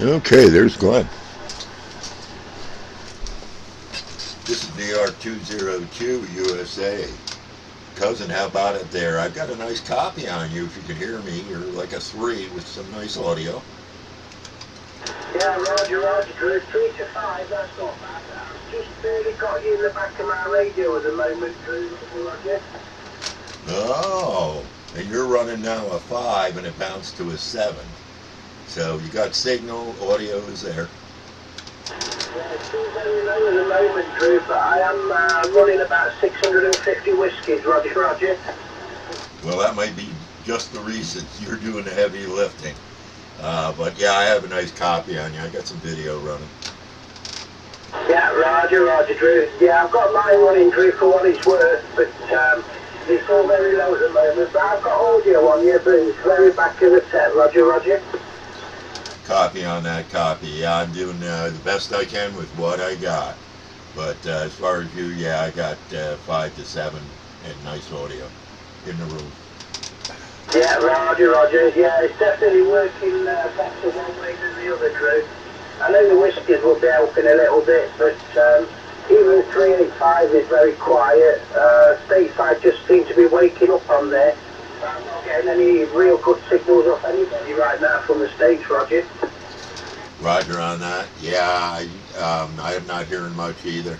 Okay, there's Glenn. This is DR202 USA. Cousin, how about it there? I've got a nice copy on you if you can hear me. You're like a 3 with some nice audio. Yeah, Roger, Drew. 3 to 5, that's not bad. I've just barely got you in the back of my radio at the moment, Drew, Roger. Oh, and you're running now a 5 and it bounced to a 7. So you got signal, audio is there. Yeah, it's still very low at the moment, Drew, but I am running about 650 whiskies, Roger. Well, that might be just the reason you're doing the heavy lifting. But yeah, I have a nice copy on you. I got some video running. Yeah, Roger, Drew. Yeah, I've got mine running, Drew, for what it's worth, but it's all very low at the moment. But I've got audio on you, but it's very back of the set, Roger. Copy on that copy. Yeah, I'm doing the best I can with what I got. But as far as you, yeah, I got 5 to 7 and nice audio in the room. Yeah, Roger. Yeah, it's definitely working better one way than the other, Drew. I know the whiskies will be helping a little bit, but even 385 is very quiet. Stateside just seem to be waking up on there. I'm not getting any real good signals off anybody right now from the States, Roger. Roger on that. Yeah, I am not hearing much either.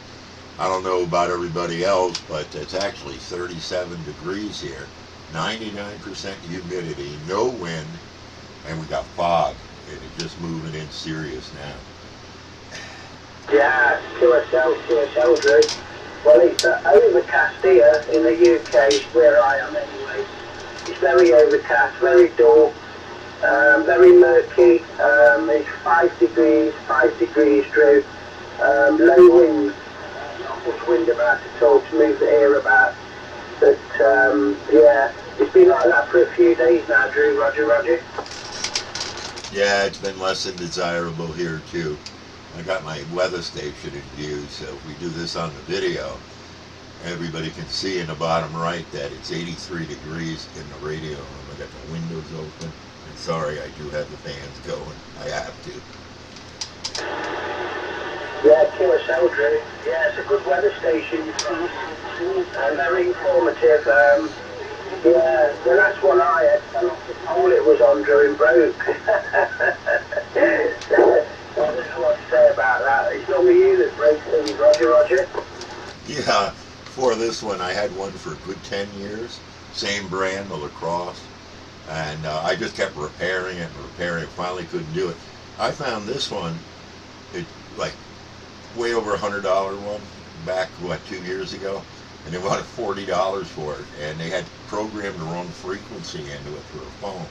I don't know about everybody else, but it's actually 37 degrees here. 99% humidity, no wind, and we got fog. And it's just moving in serious now. Yeah, QSL, Drew. Well, it's overcast here in the UK, where I am anyway. It's very overcast, very dull, very murky. It's 5 degrees, Drew. Low wind, not much wind about at all to move the air about. But yeah, it's been like that for a few days now, Drew, Roger. Yeah, it's been less than desirable here too. I got my weather station in view, so if we do this on the video, everybody can see in the bottom right that it's 83 degrees in the radio room. I got the windows open. And sorry, I do have the fans going. I have to. Yeah, QSL, Drew. Yeah, it's a good weather station. And very informative. Yeah, the last one I had fell off the pole it was on, Drew, and broke. I don't know what to say about that. It's normally you that breaks things, Roger. Yeah, for this one, I had one for a good 10 years. Same brand, the LaCrosse. And I just kept repairing it. Finally couldn't do it. I found this one, it like way over $100 one back, 2 years ago. And they wanted $40 for it. And they had programmed the wrong frequency into it through a phone.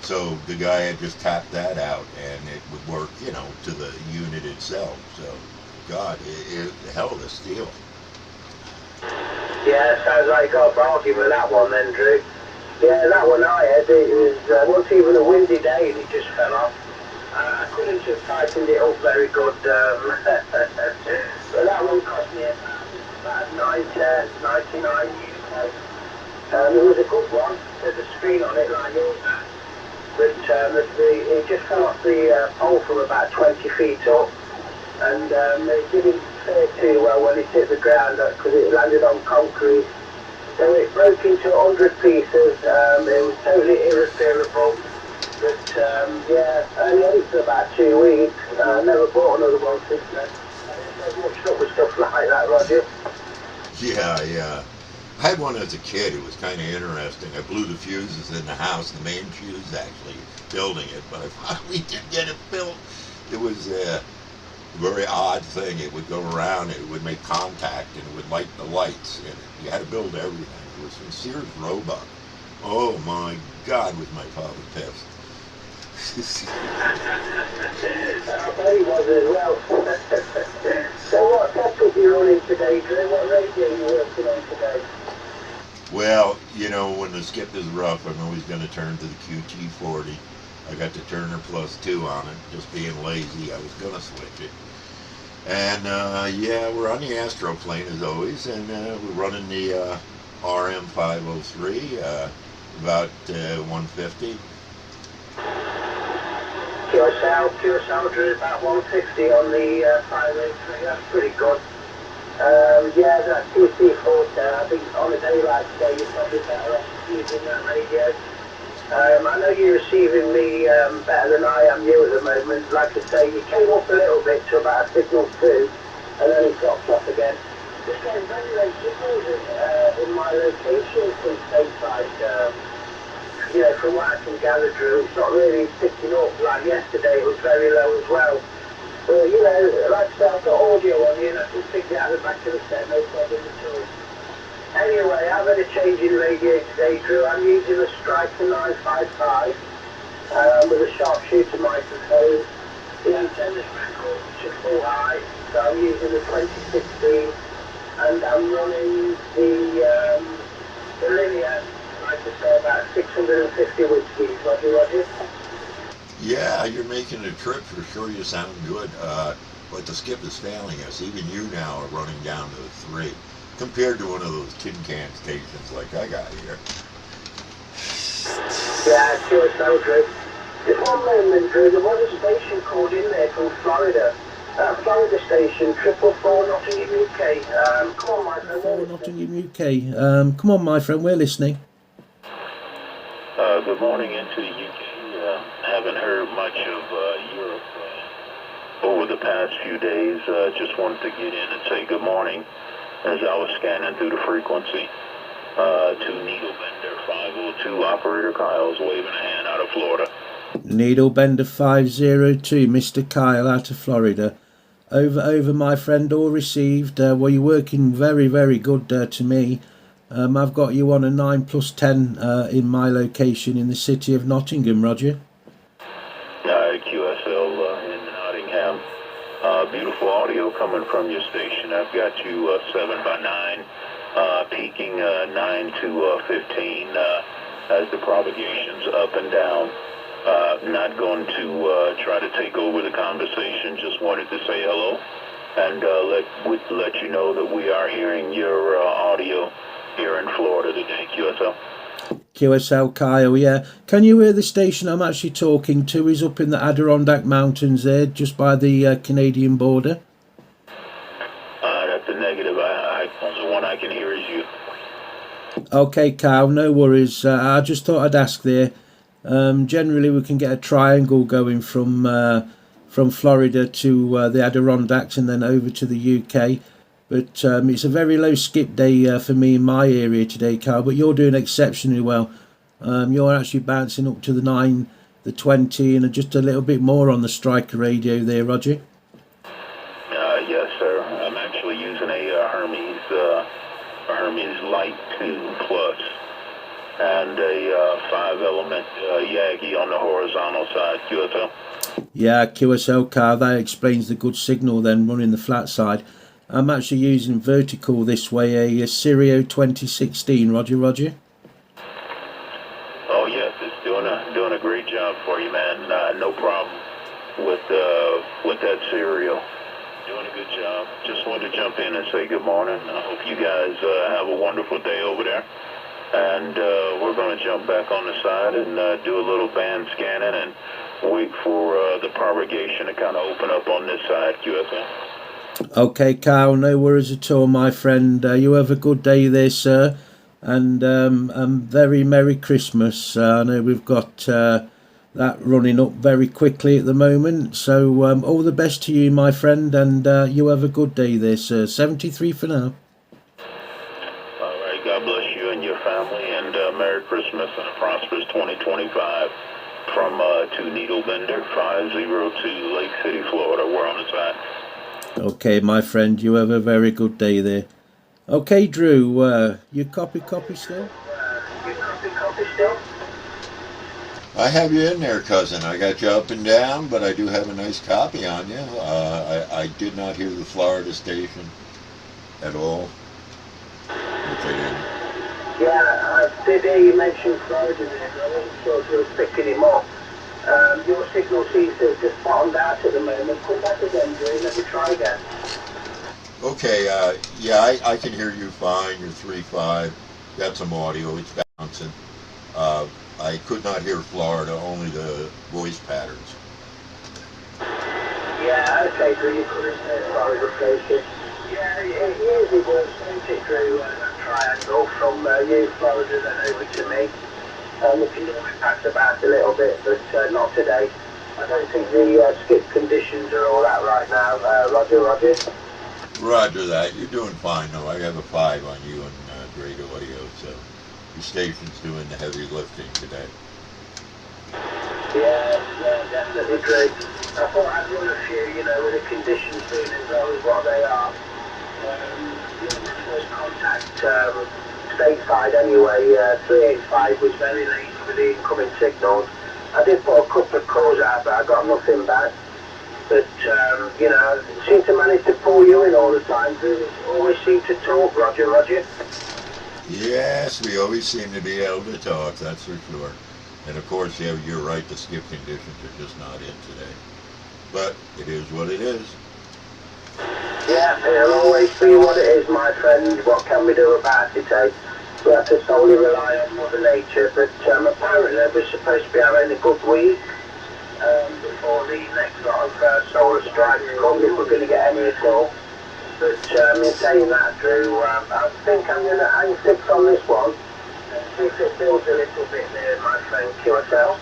So the guy had just tapped that out, and it would work, to the unit itself. So, God, it hell of a steal. Yeah, sounds like you got a bargain with that one then, Drew. Yeah, that one I had, it was once even a windy day and it just fell off. I couldn't have tightened it up very good. But that one cost me about 99 UK. It was a good one. There's a screen on it like yours. But it just fell off the pole from about 20 feet up, and it didn't fare too well when it hit the ground because it landed on concrete. So it broke into 100 pieces. It was totally irreparable. But yeah, I only had it for about 2 weeks. Never bought another one since then. I didn't have much luck with stuff like that, Roger. Yeah. I had one as a kid. It was kind of interesting. I blew the fuses in the house, the main fuse actually, building it, but I finally did get it built. It was a very odd thing. It would go around, and it would make contact, and it would light the lights, and you had to build everything. It was from Sears Roebuck. Oh my God, was my father pissed. I bet he was as well. So what setup are you running today, Drew? What radio are you working on today? Well, when the skip is rough, I'm always going to turn to the QT40. I got the Turner Plus 2 on it, just being lazy. I was going to switch it. And, yeah, we're on the Astroplane as always, and we're running the RM503, about 150. QSL drew about 150 on the 583. That's pretty good. Yeah, that TC Forte, I think on a day like today, you're probably better off using that radio. I know you're receiving me better than I am you at the moment. Like I say, you came up a little bit to about signal 2, and then it dropped off again. Just getting very low signals in my location from stateside. You know, from what I can gather, Drew, it's not really picking up. Like yesterday, it was very low as well. But, you know, like I said, I've got audio on you, and I can pick it out of the back of the set, no problem at all. Anyway, I've had a change in radio today, Drew. I'm using a Striker 955 with a sharpshooter microphone. The antenna's recorded to full height, so I'm using the 2016, and I'm running the linear, like I say, about 650 whiskies. Roger. Yeah, you're making a trip for sure. You sound good, but the skip is failing us. Even you now are running down to 3, compared to one of those tin can stations like I got here. Yeah, sure, so Drew. Just one moment, Drew. There was a station called in there from Florida. Florida station, 444 Nottingham, UK. Come on, my friend. 4 Nottingham, UK. Come on, my friend, we're listening. Good morning into the UK. Haven't heard much of Europe over the past few days. Just wanted to get in and say good morning as I was scanning through the frequency. To Needle Bender 502, Operator Kyle's waving a hand out of Florida. Needle Bender 502, Mr. Kyle out of Florida. Over, my friend, all received. Well, you're working very, very good to me. I've got you on a 9+10 in my location in the city of Nottingham, Roger. QSL in Nottingham. Beautiful audio coming from your station. I've got you 7x9, peaking 9 to 15 as the propagation's up and down. Not going to try to take over the conversation. Just wanted to say hello and let you know that we are hearing your audio here in Florida today, QSL. QSL Kyle, yeah. Can you hear the station I'm actually talking to? Is up in the Adirondack Mountains there, just by the Canadian border. That's a negative. Only one I can hear is you. Okay, Kyle, no worries. I just thought I'd ask there. Generally, we can get a triangle going from Florida to the Adirondacks and then over to the UK. But it's a very low skip day for me in my area today, Kyle. But you're doing exceptionally well. You're actually bouncing up to the 9, the 20, and just a little bit more on the Striker radio there, Roger. Yes, sir. I'm actually using a Hermes Light 2 Plus and a 5-element Yagi on the horizontal side, QSL. Yeah, QSL, Kyle. That explains the good signal then running the flat side. I'm actually using vertical this way, a Sirio 2016, Roger. Oh yes, it's doing a great job for you, man. No problem with that Sirio. Doing a good job. Just wanted to jump in and say good morning. I hope you guys have a wonderful day over there. And we're going to jump back on the side and do a little band scanning and wait for the propagation to kind of open up on this side, QSL. Okay, Kyle, no worries at all, my friend. You have a good day there, sir, and very Merry Christmas. I know we've got that running up very quickly at the moment, so all the best to you, my friend, and you have a good day there, sir. 73 for now. All right, God bless you and your family, and Merry Christmas and a prosperous 2025 from to Needle Bender 502, Lake City, Florida. We're on the side. Okay, my friend, you have a very good day there. Okay, Drew, you copy still? I have you in there, cousin. I got you up and down, but I do have a nice copy on you. I did not hear the Florida station at all, which I didn't. Yeah, I did hear you mention Florida there, but I wasn't sure if you were picking him up. Your signal seems to have just bottomed out at the moment. Come back again, Drew. Let me try again. Okay, yeah, I can hear you fine. You're 3.5. Got some audio. It's bouncing. I could not hear Florida, only the voice patterns. Yeah, okay, Drew, you couldn't Florida station. Yeah, years it was, wasn't it, Drew, that triangle from you, Florida, then over to me. We can always pass about a little bit, but not today. I don't think the skip conditions are all that right now. Roger. Roger that. You're doing fine, though. I have a 5 on you and great audio, so your station's doing the heavy lifting today. Yeah, definitely, Drew. I thought I'd run a few, with the conditions being as well as what they are. My first contact, stateside anyway, 385 was very late with the incoming signals. I did put a couple of calls out, but I got nothing back. But, seem to manage to pull you in all the time. Drew always seem to talk, Roger. Yes, we always seem to be able to talk, that's for sure. And of course, yeah, you're right, the skip conditions are just not in today. But it is what it is. Yeah, it'll always be what it is, my friend. What can we do about it, eh? We have to solely rely on Mother Nature, but apparently we're supposed to be having a good week before the next lot of solar strikes come, if we're going to get any at all. But in saying that, Drew, I think I'm going to hang 6 on this one and see if it builds a little bit there, my friend. QSL?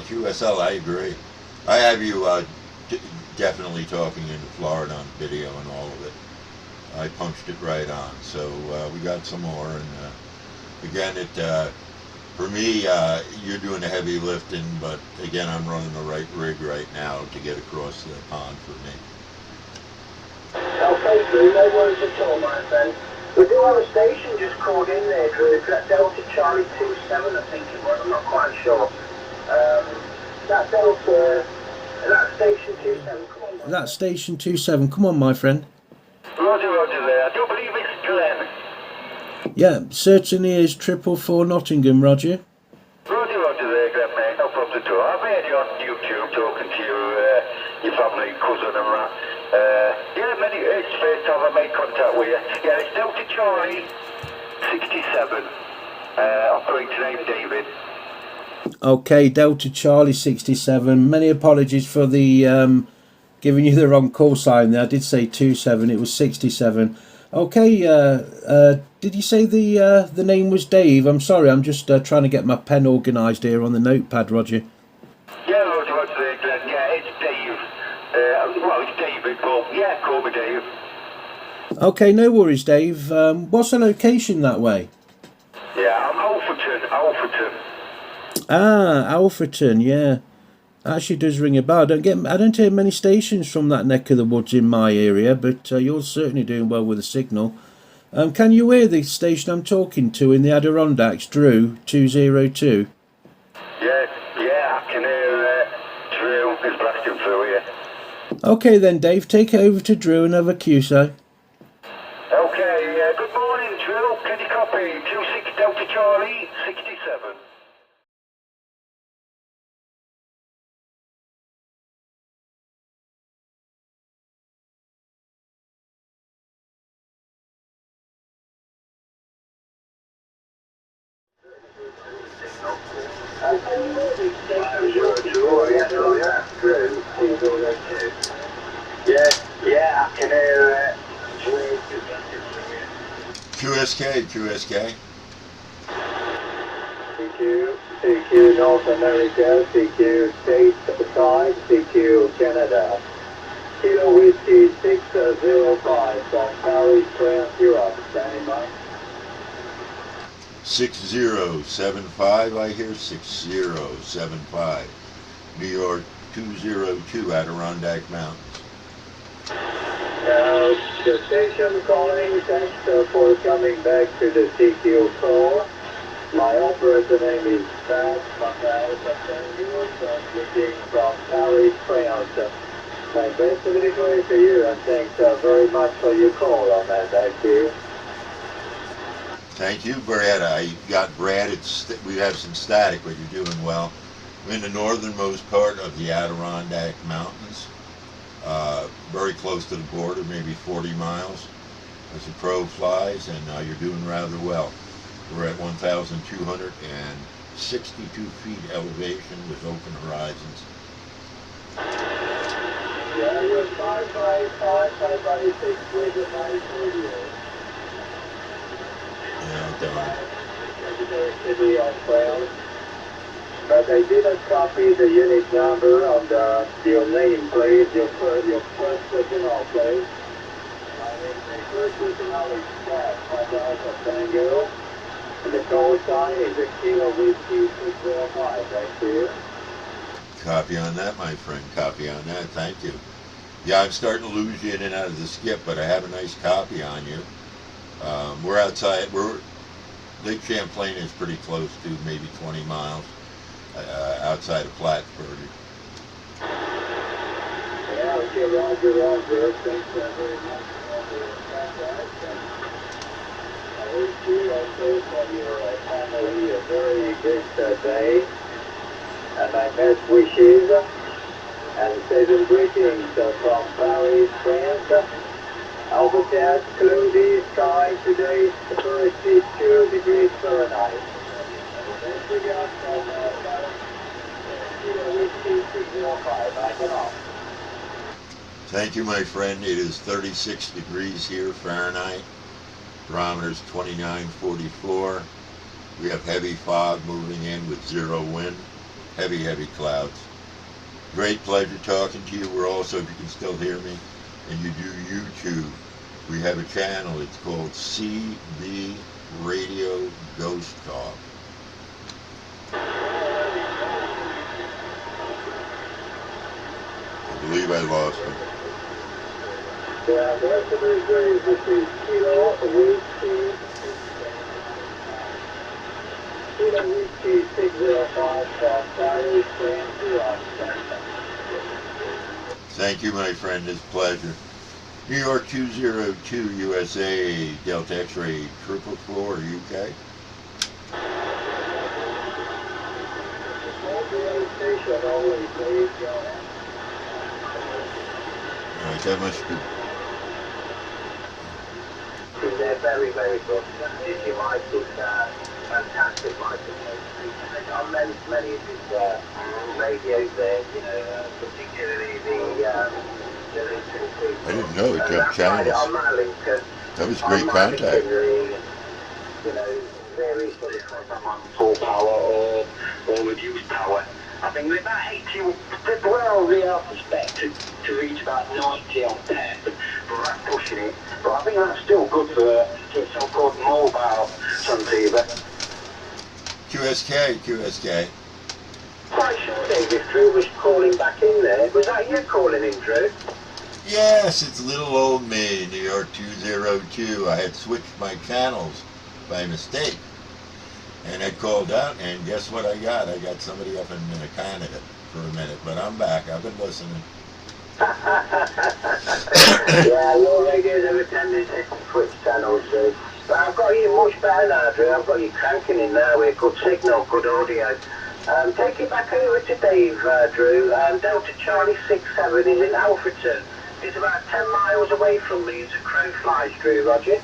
QSL, I agree. I have you definitely talking in Florida on video and all of it. I punched it right on, so we got some more, and again, for me, you're doing the heavy lifting, but again, I'm running the right rig right now to get across the pond for me. Okay, Drew, no worries at all, my friend. We do have a station just called in there, Drew. Delta Charlie 27, I think it was. I'm not quite sure. That station 27. Come on. That's station 27. Come on, my friend. Roger there. I do believe it's Glenn. Yeah, certainly is 444 Nottingham, Roger. Roger there, Glenn, mate. No problem at all. I've heard you on YouTube talking to your family, cousin and that. It's the first time I made contact with you. Yeah, it's Delta Charlie 67. Operator name David. Okay, Delta Charlie 67. Many apologies for the giving you the wrong call sign there. I did say 27, it was 67. Okay, did you say the name was Dave? I'm sorry, I'm just trying to get my pen organised here on the notepad, Roger. Yeah, Roger there, Glenn. Yeah, it's Dave. It's David, but yeah, call me Dave. Okay, no worries, Dave. What's the location that way? Yeah, I'm Alfreton. Ah, Alfreton, yeah. Actually does ring a bell. I don't hear many stations from that neck of the woods in my area, but you're certainly doing well with the signal. Can you hear the station I'm talking to in the Adirondacks, Drew 202? Yeah, I can hear Drew is blasting through here. Okay then, Dave, take it over to Drew and have a QSO. Okay, good morning, Drew. Can you copy 26 Delta Charlie 67? Yeah, I can hear QSK. CQ North America, CQ stateside, CQ Canada. Kilo Whiskey 605 from Paris, France, Europe. Standing by. 6075, I hear 6075. New York 202, Adirondack Mountains. The station calling, thanks for coming back to the CQ call. My operator name is Pat Matthias, speaking from Paris, France. My best wishes to you, and thanks very much for your call on that. Thank you. Thank you, Brad. I got Brad. We have some static, but you're doing well. I'm in the northernmost part of the Adirondack Mountains, very close to the border, maybe 40 miles as the crow flies, and you're doing rather well. We're at 1,262 feet elevation with open horizons. Yeah, you're 5 by 6 with a nice radio. Yeah, darn. Secretary City on Trail. But I didn't copy the unit number of your name plate, your first personal plate. My first personal is Alpha Tango. And the call sign is a Kilo Whiskey 605 right here. Copy on that, my friend. Copy on that. Thank you. Yeah, I'm starting to lose you in and out of the skip, but I have a nice copy on you. We're outside. Lake Champlain is pretty close to maybe 20 miles outside of Plattsburgh. Yeah, okay, Roger. Thanks very much for your contact. I wish you also for your family a very good day. And my best wishes and season greetings from Paris, France. Albertaz, cloudy sky today, first is 2 degrees Fahrenheit. Thanks again from Paris, Kilo Whiskey 605. Back it off. Thank you, my friend. It is 36 degrees here Fahrenheit. Barometer's 2944. We have heavy fog moving in with zero wind. Heavy clouds. Great pleasure talking to you. We're also, if you can still hear me, and you do YouTube, we have a channel. It's called CB Radio Ghost Talk. I believe I lost him. Yeah, the rest of the is between Kilo Whiskey 605 from Paris, France, Iran. Thank you, my friend. It's a pleasure. New York 202 USA, Delta X-Ray 444 UK. Alright, that must be... They're very good. Digi Mike is fantastic, Mike. On many of his radios there, you know, particularly the I didn't know it jumped channels. On my link, That was great contact. You know, very sort of full power or reduced power. I think we're about 80, well, we are suspected to reach about 90 on 10, but that's pushing it. But I think that's still good for a so-called mobile transceiver. QSK. Quite sure David Drew was calling back in there. Was that you calling in, Drew? Yes, it's little old me, New York 202. I had switched my channels by mistake. And I called out, and guess what I got? I got somebody up in Canada for a minute, but I'm back. I've been listening. Yeah, your radios have attended Twitch channels, Drew. But I've got you much better now, Drew. I've got you cranking in now with good signal, good audio. Take it back over to Dave, Drew. Delta Charlie 67 is in Alfreton. It's about 10 miles away from me as a crow flies, Drew, Roger.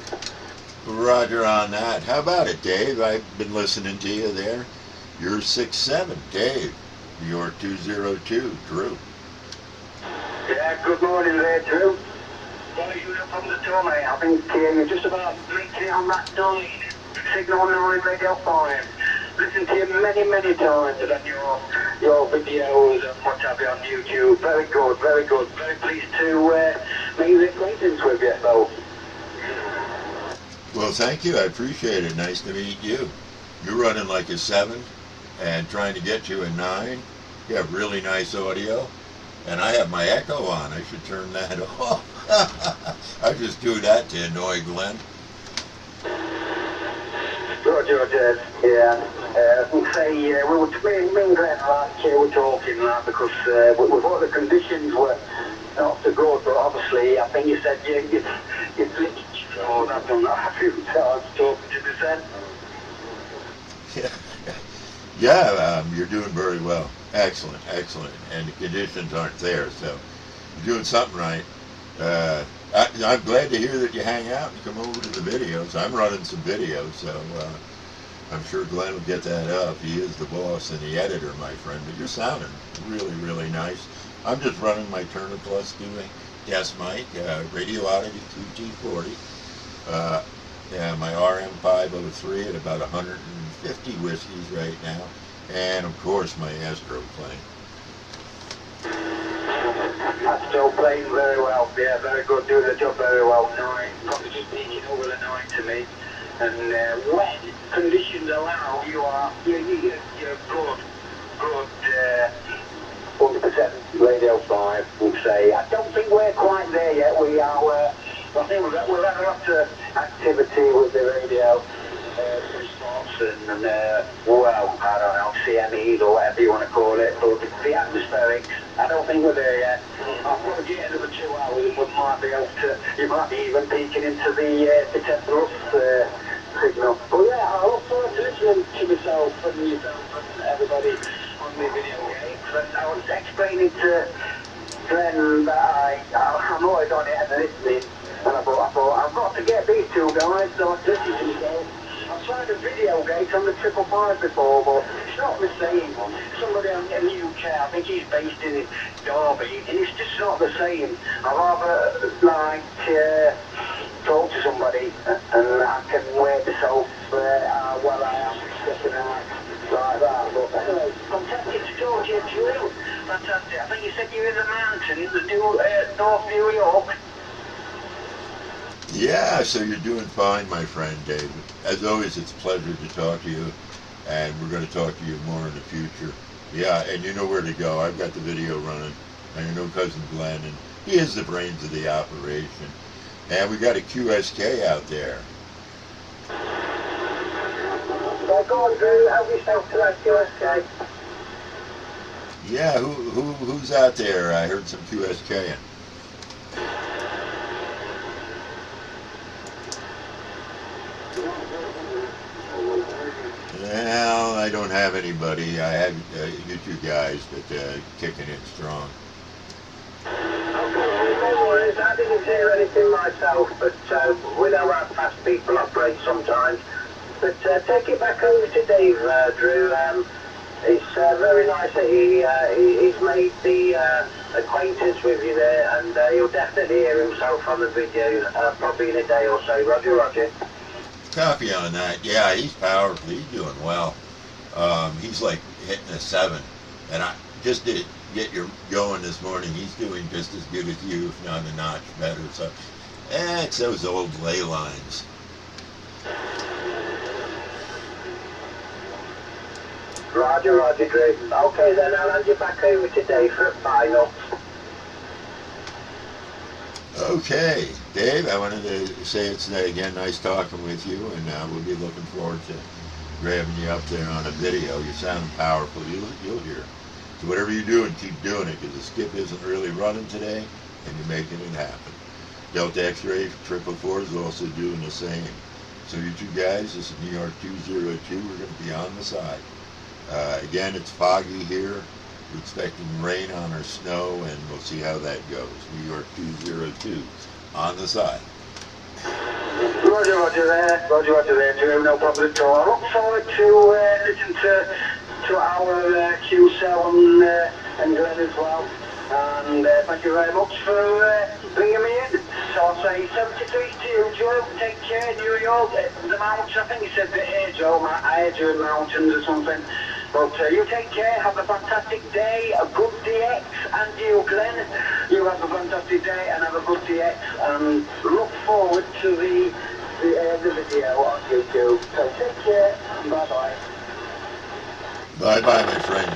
Roger on that. How about it, Dave? I've been listening to you there. You're 6'7", Dave. You're 202, Drew. Yeah, good morning there, Drew. Well, you no problem at all, mate. I think you're just about making it on that 9, signal 9, radio 5. Listened to you many times and on your videos and what have you on YouTube. Very good. Very pleased to make the acquaintance with you, though. Well, thank you. I appreciate it. Nice to meet you. You're running like a 7 and trying to get to a 9. You have really nice audio. And I have my echo on. I should turn that off. I just do that to annoy Glenn. Roger, yeah. We say, me and Glenn last year were talking that because we thought the conditions were not so good, but obviously I think you said you've glitched. So I've done that a few times talking to the Zen. Yeah, you're doing very well. Excellent. And the conditions aren't there, so you're doing something right. I'm glad to hear that you hang out and come over to the videos. I'm running some videos, so I'm sure Glenn will get that up. He is the boss and the editor, my friend, but you're sounding really nice. I'm just running my Turner Plus doing desk mic, Radio Oddity QT40. Yeah, my RM503 at about 150 whiskeys right now, and of course my Astro playing. That's still playing very well. Yeah, very good. Doing the job very well. Nine, probably just sneaking over the 9 to me. And when conditions allow, you're good. 100% Radio 5 would say. I don't think we're quite there yet. We are. I think we've had a lot of activity with the radio, spots and well, I don't know, CMEs or whatever you want to call it, but the atmospherics. I don't think we're there yet. I'll probably get another 2 hours, but might be able to. You might be even peeking into the Pitett Plus signal. But yeah, I look forward to listening to myself and yourself and everybody on the video games. And I was explaining to Glenn that I'm always on it and listening. And I thought, I've got to get these two guys, so I listened to myself. I've tried a video gate on the 555 before, but it's not the same. Somebody in the UK, I think he's based in Derby, and it's just not the same. I'd rather, like, talk to somebody, and I can wear myself while I am stepping out like that. But anyway, fantastic to talk to you, Drew. Fantastic. I think you said you're in the mountains, North New York. Yeah, so you're doing fine, my friend David. As always, it's a pleasure to talk to you, and we're going to talk to you more in the future. Yeah, and you know where to go. I've got the video running, and you know Cousin Glenn, and he is the brains of the operation. And we got a QSK out there. Well, go on, Drew. Help yourself to that QSK. Yeah, who's out there? I heard some QSKing. Well, I don't have anybody. I have you two guys, but kicking it strong. Okay, no worries. I didn't hear anything myself, but we know how fast people operate sometimes. But take it back over to Dave, Drew. It's very nice that he's made the acquaintance with you there, and he'll definitely hear himself on the video probably in a day or so. Roger, Roger. Copy on that. Yeah, he's powerful. He's doing well. He's like hitting a 7. And I just did get you going this morning. He's doing just as good as you, if not a notch better. So, it's those old ley lines. Roger, Roger, Drew. Okay, then I'll hand you back over to Dave for a final. Okay, Dave, I wanted to say it's again nice talking with you, and we'll be looking forward to grabbing you up there on a video. You sound powerful. You'll hear. So whatever you're doing, keep doing it, because the skip isn't really running today, and you're making it happen. Delta X-Ray 444 is also doing the same. So you two guys, this is New York 202. We're going to be on the side. Again, it's foggy here. We're expecting rain on or snow, and we'll see how that goes. New York 202 on the side. Roger, Roger there. Roger, Roger there, Drew. No problem at all. I look forward to listen to our Q7 and Glenn as well. And thank you very much for bringing me in. So I'll say 73 to you, Joe. Take care, New York. The mountains, I think you said the Adrian Mountains or something. But you take care, have a fantastic day, a good DX, and you, Glenn, you have a fantastic day and have a good DX, and look forward to the video on YouTube. So take care, and bye-bye. Bye-bye, my friend.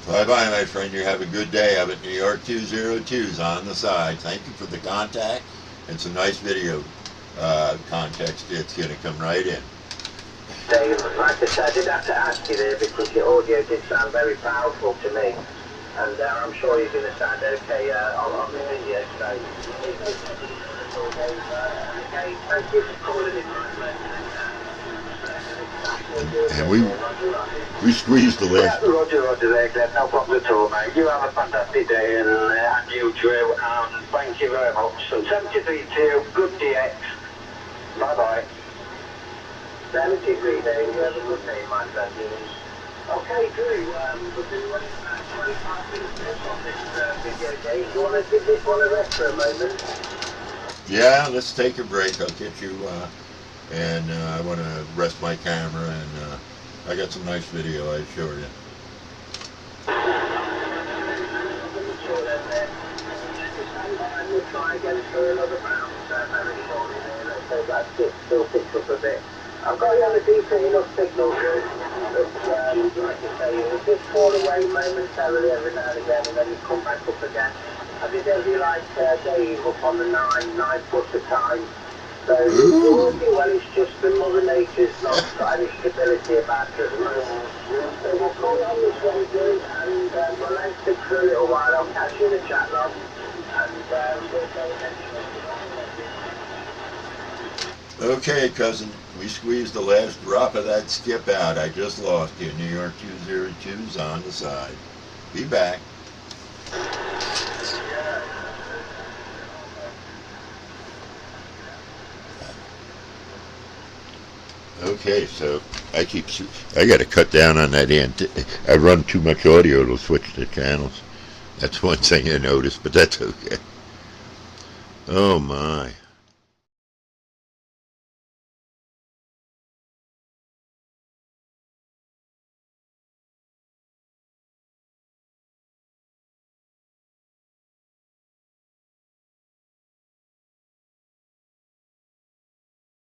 Bye-bye, my friend. You have a good day. Up at New York 202's on the side. Thank you for the contact and some nice video context. It's going to come right in. Dave, like I said, I did have to ask you there because your audio did sound very powerful to me, and I'm sure you're going to sound okay on the video. So, okay, thank you for calling in, my friend. And we squeezed the last. Yeah, Roger there, Glenn. No problem at all, mate. You have a fantastic day, and you, Drew, and thank you very much. So 73-2, good DX. Bye-bye. 73 days, you have a good day, my friend. Okay, Drew, we've been running about 25 minutes on this video game. Do you want to give this one a rest for a moment? Yeah, let's take a break. I'll get you, and I want to rest my camera, and I got some nice video I show you. We'll try again for another round very shortly. So that still picks up a bit. I've got you on a decent enough signal, Drew. But like I say, it will just fall away momentarily every now and again, and then you come back up again. I did every like Dave up on the 9 plus a time. So it's working well, it's just that Mother Nature's not got any stability about it at the moment. So we'll call it on this one, Drew, and we'll let it stick for a little while. I'll catch you in the chat log, and we'll go next one. Okay, cousin, we squeezed the last drop of that skip out. I just lost you. New York 202's on the side. Be back. Okay, so I got to cut down on that end. I run too much audio to switch the channels. That's one thing I noticed, but that's okay. Oh my.